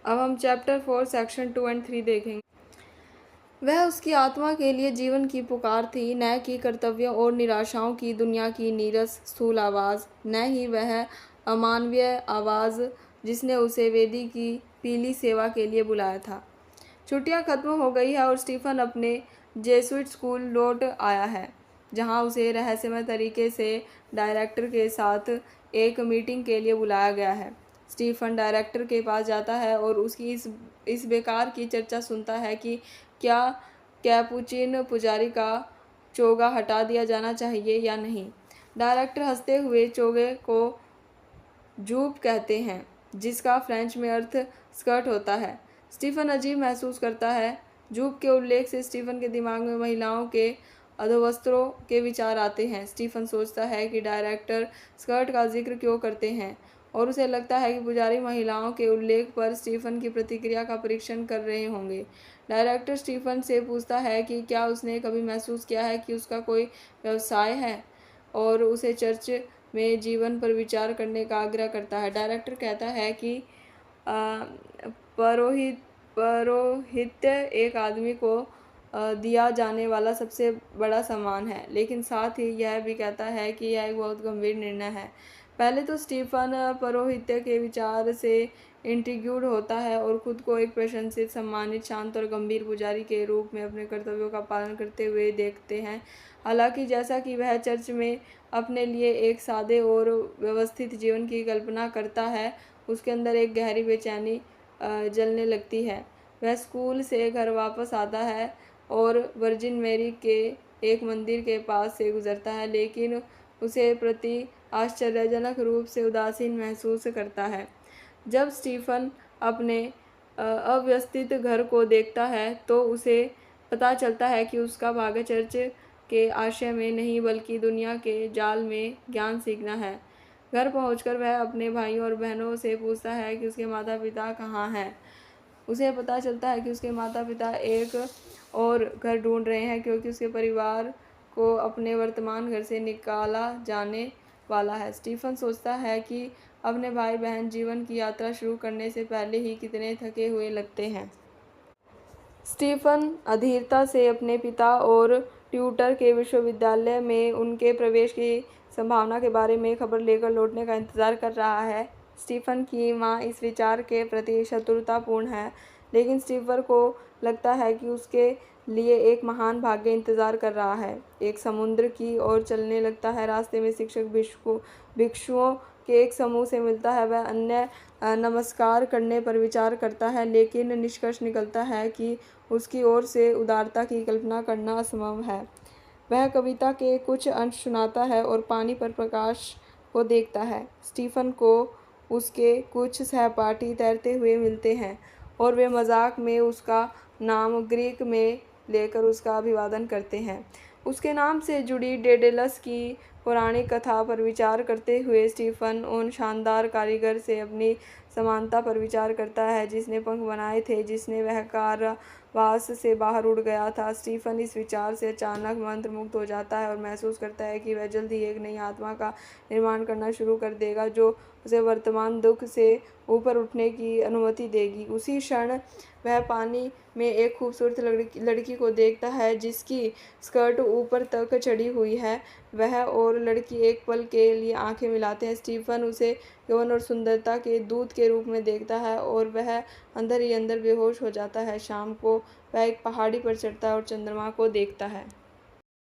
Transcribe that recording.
अब हम chapter 4 section 2 and 3 देखेंगे। वह उसकी आत्मा के लिए जीवन की पुकार थी, न कि कर्तव्यों और निराशाओं की दुनिया की नीरस स्थूल आवाज़, न ही वह अमानवीय आवाज़ जिसने उसे वेदी की पीली सेवा के लिए बुलाया था। छुट्टियां खत्म हो गई है और स्टीफन अपने जेसुइट स्कूल लौट आया है, जहां उसे रहस्यमय तरीके से डायरेक्टर के साथ एक मीटिंग के लिए बुलाया गया है। स्टीफन डायरेक्टर के पास जाता है और उसकी इस बेकार की चर्चा सुनता है कि क्या कैपुचिन पुजारी का चोगा हटा दिया जाना चाहिए या नहीं। डायरेक्टर हंसते हुए चोगे को जूब कहते हैं, जिसका फ्रेंच में अर्थ स्कर्ट होता है। स्टीफन अजीब महसूस करता है। जूब के उल्लेख से स्टीफन के दिमाग में महिलाओं के अधोवस्त्रों के विचार आते हैं। स्टीफन सोचता है कि डायरेक्टर स्कर्ट का जिक्र क्यों करते हैं, और उसे लगता है कि पुजारी महिलाओं के उल्लेख पर स्टीफन की प्रतिक्रिया का परीक्षण कर रहे होंगे। डायरेक्टर स्टीफन से पूछता है कि क्या उसने कभी महसूस किया है कि उसका कोई व्यवसाय है, और उसे चर्च में जीवन पर विचार करने का आग्रह करता है। डायरेक्टर कहता है कि पौरोहित्य एक आदमी को दिया जाने वाला सबसे बड़ा सम्मान है, लेकिन साथ ही यह भी कहता है कि यह एक बहुत गंभीर निर्णय है। पहले तो स्टीफन पौरोहित्य के विचार से इंट्रिग्यूड होता है और खुद को एक प्रशंसित, सम्मानित, शांत और गंभीर पुजारी के रूप में अपने कर्तव्यों का पालन करते हुए देखते हैं। हालांकि जैसा कि वह चर्च में अपने लिए एक सादे और व्यवस्थित जीवन की कल्पना करता है, उसके अंदर एक गहरी बेचैनी जलने लगती है। वह स्कूल से घर वापस आता है और वर्जिन मेरी के एक मंदिर के पास से गुजरता है, लेकिन उसे प्रति आश्चर्यजनक रूप से उदासीन महसूस करता है। जब स्टीफन अपने अव्यवस्थित घर को देखता है तो उसे पता चलता है कि उसका भाग्य चर्च के आशय में नहीं बल्कि दुनिया के जाल में ज्ञान सीखना है। घर पहुंचकर वह अपने भाइयों और बहनों से पूछता है कि उसके माता पिता कहाँ हैं। उसे पता चलता है कि उसके माता पिता एक और घर ढूंढ रहे हैं, क्योंकि उसके परिवार को अपने वर्तमान घर से निकाला जाने वाला है। स्टीफन सोचता है कि अपने भाई बहन जीवन की यात्रा शुरू करने से पहले ही कितने थके हुए लगते हैं। स्टीफन अधीरता से अपने पिता और ट्यूटर के विश्वविद्यालय में उनके प्रवेश की संभावना के बारे में खबर लेकर लौटने का इंतज़ार कर रहा है। स्टीफन की माँ इस विचार के प्रति शत्रुतापूर्ण है, लेकिन स्टीफन को लगता है कि उसके लिए एक महान भाग्य इंतज़ार कर रहा है। एक समुद्र की ओर चलने लगता है। रास्ते में शिक्षक भिक्षुओं के एक समूह से मिलता है। वह अन्य नमस्कार करने पर विचार करता है, लेकिन निष्कर्ष निकलता है कि उसकी ओर से उदारता की कल्पना करना असंभव है। वह कविता के कुछ अंश सुनाता है और पानी पर प्रकाश को देखता है। स्टीफन को उसके कुछ सहपाठी तैरते हुए मिलते हैं और वे मजाक में उसका नाम ग्रीक में लेकर उसका अभिवादन करते हैं। उसके नाम से जुड़ी डेडेलस की पौराणिक कथा पर विचार करते हुए स्टीफन उन शानदार कारीगर से अपनी समानता पर विचार करता है जिसने पंख बनाए थे, जिसने वह कारावास से बाहर उड़ गया था। स्टीफन इस विचार से अचानक मंत्रमुग्ध हो जाता है और महसूस करता है कि वह जल्द ही एक नई आत्मा का निर्माण करना शुरू कर देगा, जो उसे वर्तमान दुख से ऊपर उठने की अनुमति देगी। उसी क्षण वह पानी में एक खूबसूरत लड़की को देखता है जिसकी स्कर्ट ऊपर तक चढ़ी हुई है। वह और लड़की एक पल के लिए आंखें मिलाते हैं। स्टीफन उसे यौवन और सुंदरता के दूत के रूप में देखता है और वह अंदर ही अंदर बेहोश हो जाता है। शाम को वह एक पहाड़ी पर चढ़ता है और चंद्रमा को देखता है।